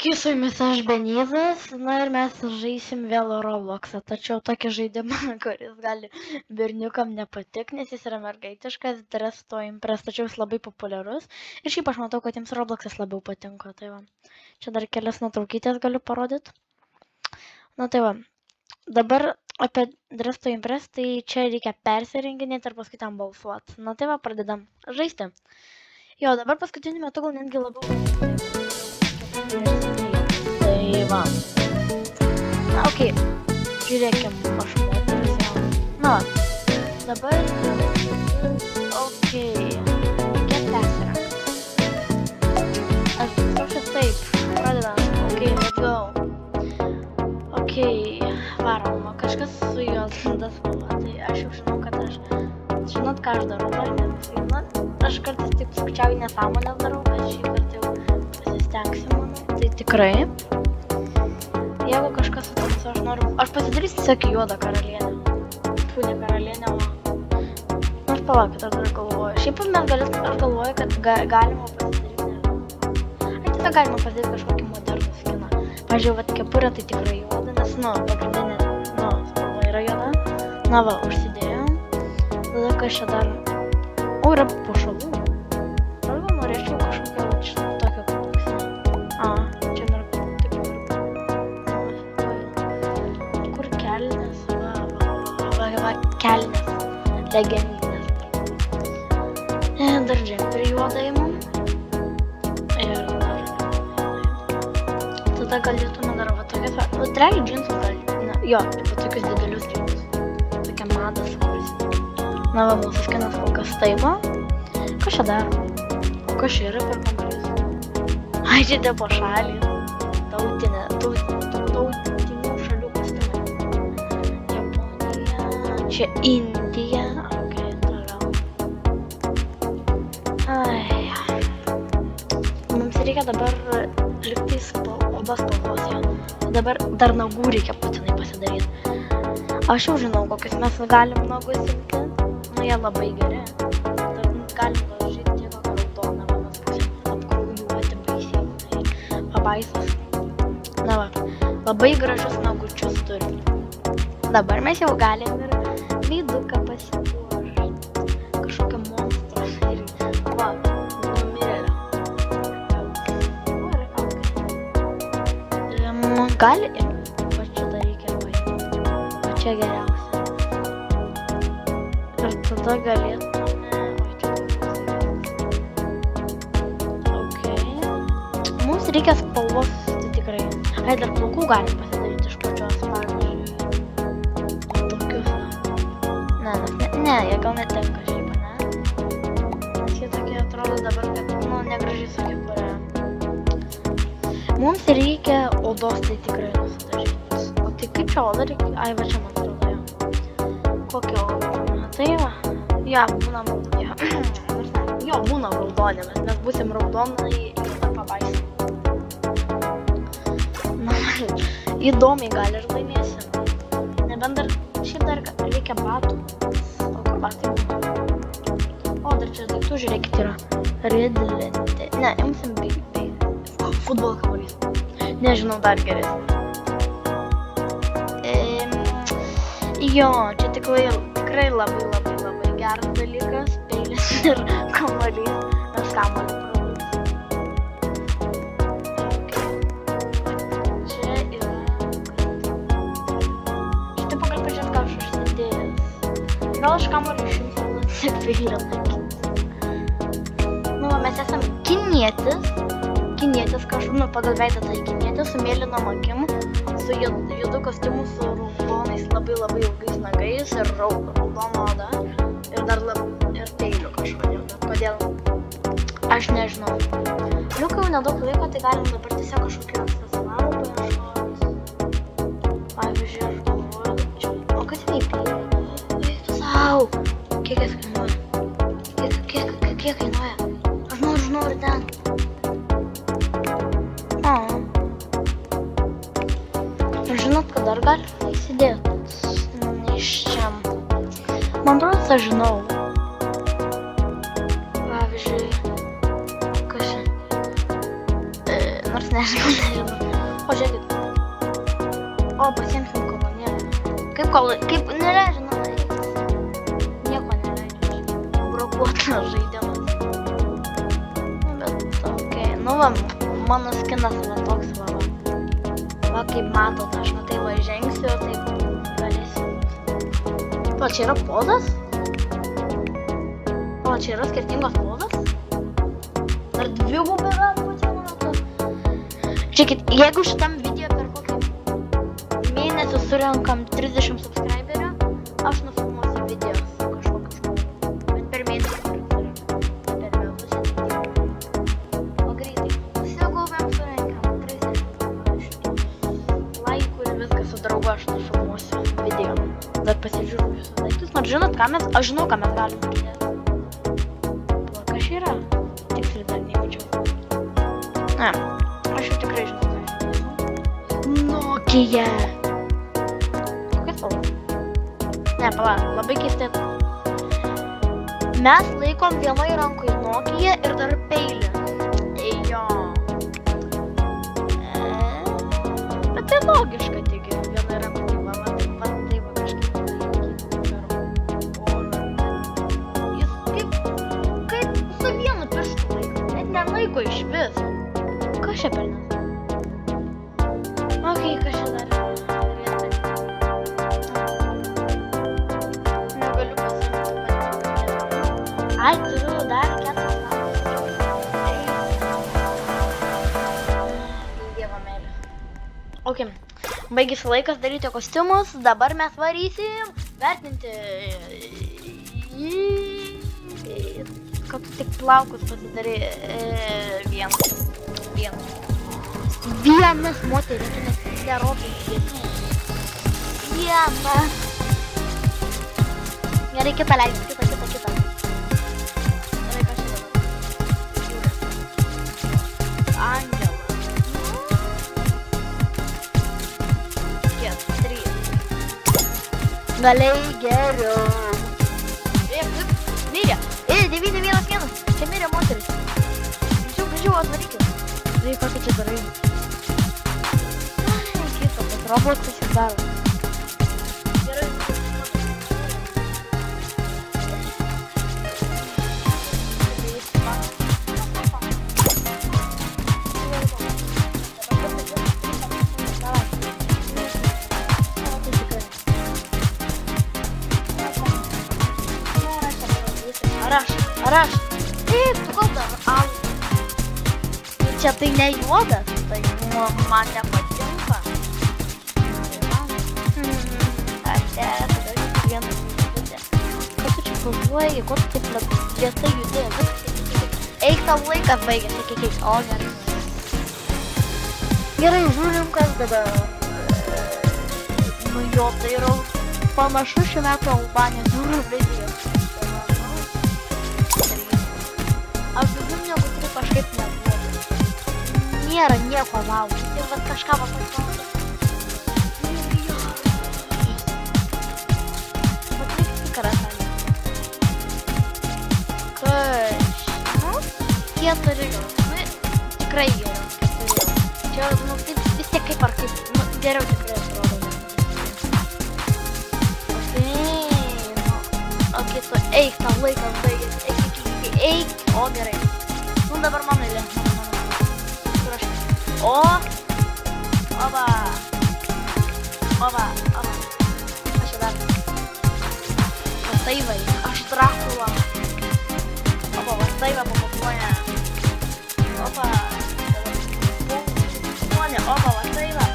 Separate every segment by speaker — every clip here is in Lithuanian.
Speaker 1: Sveiki, su jumis aš Benizas, na ir mes žaisim vėl Robloxą, tačiau tokį žaidimą, kuris gali berniukam nepatik, nes jis yra mergaitiškas, Dress to Impress, tačiau jis labai populiarus ir šiaip aš matau, kad jums Robloxas labiau patinka, tai va, čia dar kelias nuotraukytės galiu parodyti. Na tai va, dabar apie Dress to Impress, tai čia reikia persirenginėti ir paskui tam balsuoti, na tai va, pradedam žaisti. Jo, dabar paskutiniu metu gal netgi labiau tai va. Na, okei. Žiūrėkim, aš moteris jau. Na, dabar okei. Reikia persirengti. Aš tiesiog taip. Pradedam. Okei, let's go. Okei, varom. Kažkas su juoda spalva. Tai aš jau žinau, kad aš... Žinot, ką aš darau, aš kartais taip skaičiauju nesąmonės darau, bet šį kartą jau pasistengsiu, manau. Tai tikrai. Jeigu kažkas atrodo, aš noriu... Aš pasidarysiu tiesiog juodą karalienę. Tu ne karalienę, o... Aš palaukit, aš dar galvoju. Šiaip mes aš galvoju, kad galima pasidaryti... Tiesiog galima pasidaryti kažkokį modernų skiną. Pavyzdžiui, vat kepurė tai tikrai juoda, nes, pagrindinė, spalva yra juoda. Na va, užsidėjom. Tada kas čia dar... O, yra pušalų. Arba norėčiau kažkokią tokio auksinę. Čia mergų, taip mergų. Kur kelnės? Va, kelnės. Legendinės. Dar džemperį juodą įmam. Ir dar... Tada galėtume dar va tokias... Realiai džinsus gal... Jo, va tokius didelius džinsus. Tokia madas. Na va, mūsų skinas kol kas taip va. Kas čia dar? Kas čia yra per kambarys? Ai, čia te po šalį. Tautinių šalių kostiumai. Japonija. Čia Indija. Ok, toliau. Ai. Mums reikia dabar lygtais odos spalvos jo. Dabar dar nagų reikia būtinai pasidaryti. Aš jau žinau, kokius mes galim nagus imti. Nu, jie labai geri. Dar galim važyti tiek kokią raudoną, manas pusėm apkraujuoti baisiai. Tai pabaisas. Na va, labai gražius nagučius turim. Dabar mes jau galim ir veiduką pasipuošti. Kažkokią monstrą. Ir va, numirėlio. Gali ir va čia dar reikia va. Va čia geriausia. Ir tada galėtume... Ok. Mums reikia spalvos, tai tikrai. Ai, dar plaukų galim pasidaryti iš pačios, pavyzdžiui. Tokius. Ne, jie gal netenka šiaip, ne? Nes jie tokie atrodo dabar, kad, negražiai su kepurė. Mums reikia odos, tai tikrai nusidažyti. O tai kaip čia oda reikia? Ai, va čia man atrodo, jo. Kokia oda? Tai va, ja, būna raudonė, mes būsim raudonai ir pabaisam. Na, įdomiai gal ir laimėsim. Nebent dar, šiaip dar reikia batų. O kur batai būna? O, dar čia daiktų žiūrėkit yra. Ridlentė. Ne, imsim futbolo kamuolys. Nežinau, dar geresnį. Jo, čia tikrai labai geras dalykas, peilis ir kamuolys, nes kamuolį pralaus. Čia yra... Šitą pagal pažiūrėt, ką aš užsidėjęs. Gal aš kamuolį išimsiu, tik peilį laikyti. Nu, mes esam kinietis kažkur, pagal veidą tai kinietis, su mėlynom akim, su juodu kostiumu, su raudonais labai ilgais nagais ir raudona oda. Ir dar ir peiliu kažkodėl, bet kodėl, aš nežinau. Liukai jau nedaug laiko, tai galim dabar tiesiog kažkokį aksesuarų paieškoti. Pavyzdžiui, aš galvoju, o kas veikia? Eiktų sau! Kiek jis kainuoja? Kiek kainuoja? Aš noriu ten. Žinot, kad dar galima įsidėti iš čia. Man atrodo, aš žinau. Pavyzdžiui, kas čia? Nors nežinau. O žiūrėkit. O, pasiimsim kolonėlę. Kaip neleidžia, nu, nieko neleidžia. Brokuotas žaidimas. Bet, okei, nu va, mano skinas va toks va. Va, kaip matot, aš va tai va žengsiu, taip galėsiu. O, čia yra pozas? O, čia yra skirtingos pozas? Dar dvigubą gali būti, manau. Žiūrėkit, jeigu šitam video per kokį mėnesį surenkam 30 subscriberių, aš nufilmuosiu video su kažkokiu žmonių. Bet per mėnesį surenkam. Per metus video. O greitai. Susigaubiam, surenkam 30 laikų ir viską su draugu aš nufilmuosiu video. Dar pasižiūrėjau visus daiktus. Nors žinot, ką mes... Aš žinau, ką mes galim pridėti. Va, kas yra? Tiksliai dar nejaučiau. Ne, aš jau tikrai žinau. Nokia. Kokia spalva? Ne, pala, labai keistai. Mes laikom vienoj rankoj Nokia ir dar peilį. Jo. Bet tai logiška, taigi. Vienoj rankoj tai va, taip va kažkaip. Jis kaip su vienu pirštu laiko. Net nelaiko iš vis. Kas čia per nes? Okei, kas čia dar? Negaliu pasiimti. Ai, turiu dar 4 valandas. Dievo meilė. Ok, baigėsi laikas daryti kostiumus. Dabar mes varysim vertinti. Kad tu tik plaukus pasidarai Vienas moteris, tu nesiderokai šviesų. Vienas. Gerai, kitą leidžiu, kitą. Gerai, kas čia dabar? Angelas. 3. Galiai geriau. Mirė. 911. Čia mirė moteris. Greičiau, atvarykit. Tai ką tu čia darai? Keista, tas robotas ir daro. Gerai. Araš. Taip, tu gal dar alų. Čia tai ne juodas, tai man nepatinka. Ką tu čia važiuoji, ko tu taip lėtai judėjai? Eik, tau laikas baigėsi, kiek. O, gerai. Gerai, žiūrim, kas dabar. Nu jo, tai yra panašu šiuo metu Albanijos jūrų video. Aš daugiau negu 3 kažkaip nebuvo. Nėra nieko laukti, tai vat kažką va pasirodė. Vat reikia tikrą salį. Kas? Nu, 4 jau. Nu, tikrai geriau, 4 jau. Čia, nu, vis tiek kaip ar kaip. Nu, geriau tikrai atrodo. Ok, tu eik, tau laikas baigės. Eik. O, gerai. Nu, dabar mano eilė. Kur aš? O! Oba! Aš čia dar. Vastaivai. Aš Dracula. Oba, vastaivą papapuoja. Oba. Puonė. Oba, vastaivą.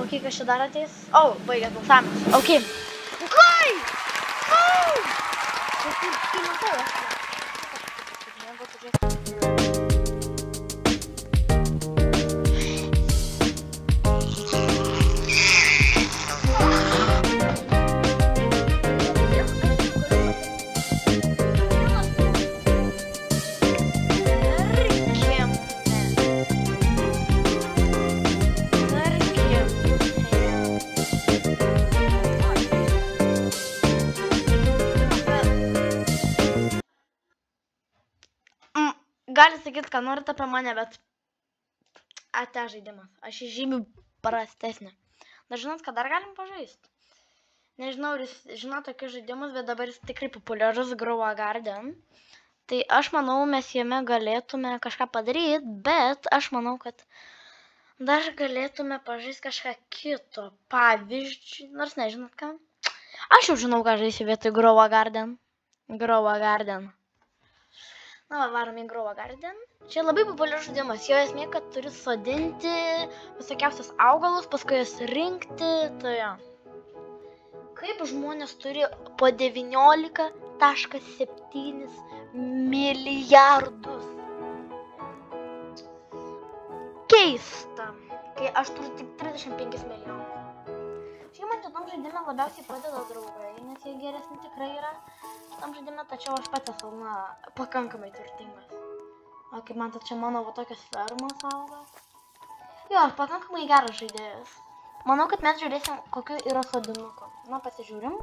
Speaker 1: Ok, kas čia dar ateis? O, baigęs balsavimas. Ok. Kai! gali sakyti, ką norit apie mane, bet ate žaidimas. Aš žymiai prastesnė. Dar žinot, ką dar galim pažaisti? Nežinau, ar jūs žinot tokius žaidimus, bet dabar jis tikrai populiarus Grow a Garden. Tai aš manau, mes jame galėtume kažką padaryti, bet aš manau, kad dar galėtume pažaisti kažką kito. Pavyzdžiui, nors nežinot ką. Aš jau žinau, ką žaisiu vietoj Grow a Garden. Grow a Garden. Na, varom į Grow a Garden. Čia labai populiarus žaidimas. Jo esmė, kad turi sodinti visokiausius augalus, paskui jas rinkti. Tai jo. Kaip žmonės turi po 19,7 milijardus. Keista. Kai aš turiu tik 35 milijonus. Šiaip man šitam žaidime labiausiai padeda draugai, nes jie geresni tikrai yra šitam žaidime, tačiau aš pats esu, pakankamai turtingas. O kaip man čia mano tokios fermos auga. Jo, aš pakankamai geras žaidėjas. Manau, kad mes žiūrėsim, kokiu yra sodinukų. Na, pasižiūrim.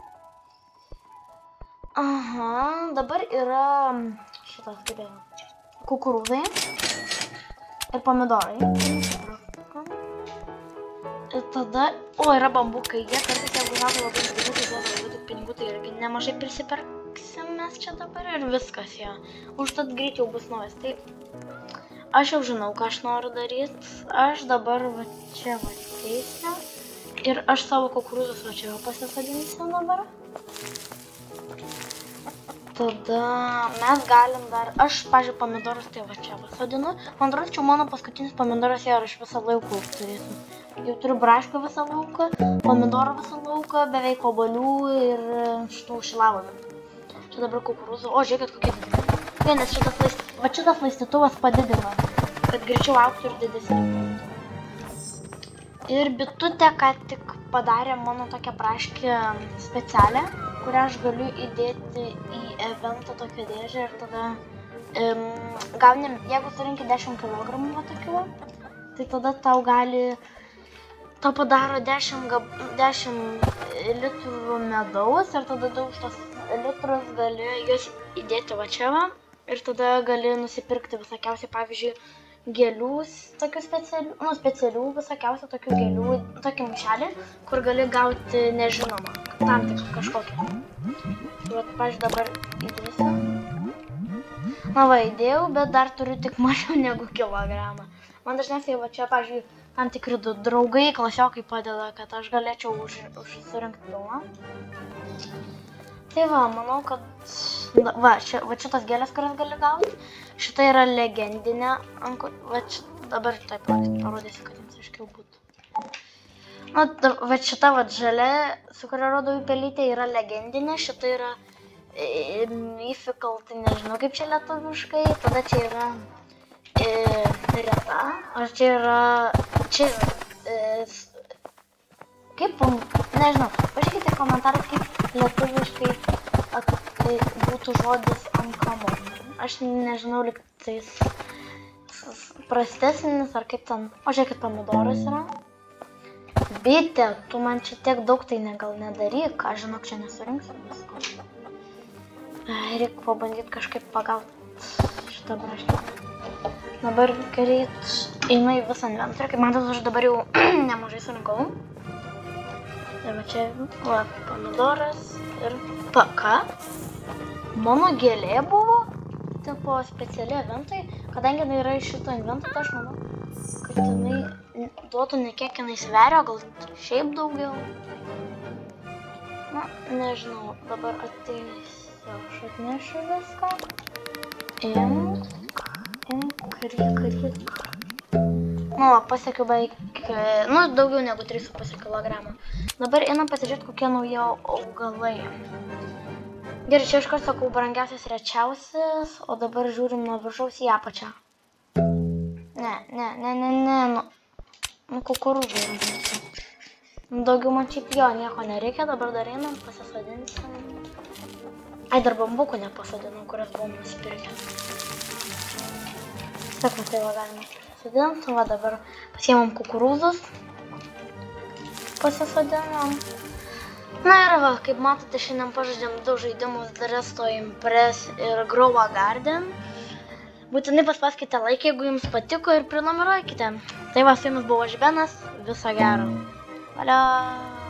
Speaker 1: Aha, dabar yra šitas, kaip jau, kukurūzai ir pomidorai. Ir tada, yra bambukai, jie kartais, jeigu gautų labai pinigų, tai duoda labai daug pinigų, tai irgi nemažai prisipirksim mes čia dabar ir viskas, jo. Užtat greit jau bus naujas, tai aš jau žinau, ką aš noriu daryti. Aš dabar va čia va teisiu ir aš savo kukurūzus va čia jau pasisodinsiu dabar. Tada mes galim dar, aš, pažiūrėjau, pomidorus tai va čia va sodinu. Man atrodo, čia mano paskutinis pomidoras jau aš visą laiką turėsiu. Jau turiu brašką visą lauką, pomidorą visą lauką, beveik obuolių ir šitų šilauogių. Čia dabar kukurūzų. O, žiūrėkit, kokie dideli. Nes šitas laistytuvas padidina, kad greičiau augtų ir didesnį. Ir bitutė ką tik padarė mano tokią braškę specialią, kurią aš galiu įdėti į eventą tokią dėžę ir tada gauni, jeigu surinki 10 kg va tokių, tai tada tau padaro 10 litrų medaus ir tada už tos litrus gali juos įdėti va čia va ir tada gali nusipirkti visokiausiai, pavyzdžiui, gėlių, tokių specialių visokiausių tokių gėlių, tokį maišelį, kur gali gauti nežinomą, tam tik kažkokią. Tai va, pavyzdžiui, dabar įdėsiu. Na va, įdėjau, bet dar turiu tik mažiau negu kilogramą. Man dažniausiai va čia, pavyzdžiui, tam tikri draugai, klasiokai padeda, kad aš galėčiau surinkti pilną. Tai va, manau, kad va šitas gėlės, kurias gali gauti, šita yra legendinė, va dabar taip parodysiu, kad jums aiškiau būtų. Na, va šita va žalia, su kuria rodau į pelytę, yra legendinė, šita yra mythical, tai nežinau kaip čia lietuviškai, tada čia yra reta, o čia yra, kaip, nežinau, pažiūrėkite komentaras, kaip lietuviškai būtų žodis uncommon. Aš nežinau, lyg tais prastesnis ar kaip ten. O žiūrėkit, pomidoras yra. Bitė, tu man čia tiek daug tai gal nedaryk, aš žinok, čia nesurinksiu visko. Reikia pabandyti kažkaip pagauti šitą braškę. Dabar greit einu į visą inventorių, kaip matot, aš dabar jau nemažai surinkau. Ir va čia, va, pomidoras ir ką? Mano gėlė buvo, tipo specialiai eventui, kadangi jinai yra iš šito evento, tai aš manau, kad jinai duotų ne kiek jinai sveria, gal šiaip daugiau. Na, nežinau, dabar ateisiu, aš atnešiu viską. Kryk. Nu, pasiekiu beveik, daugiau negu 3,5 kg. Dabar einam pasižiūrėti, kokie nauji augalai. Gerai, čia iš karto sakau brangiausias, rečiausias, o dabar žiūrim nuo viršaus į apačią. Nu, kukurūzai yra. Daugiau man šiaip jo nieko nereikia, dabar dar einam, pasisodinsim. Ai, dar bambukų nepasodinau, kurias buvom nusipirkę. Sakau, tai va galima pasisodinti, va dabar pasiėmam kukurūzus. Pasisodinam. Na ir va, kaip matote, šiandien pažaidėm 2 žaidimus, Dresto Impress ir Grow a Garden. Būtinai paspauskite laiką, jeigu jums patiko ir prenumeruokite. Tai va, su jumis buvo Žbenas, viso gero. Valio.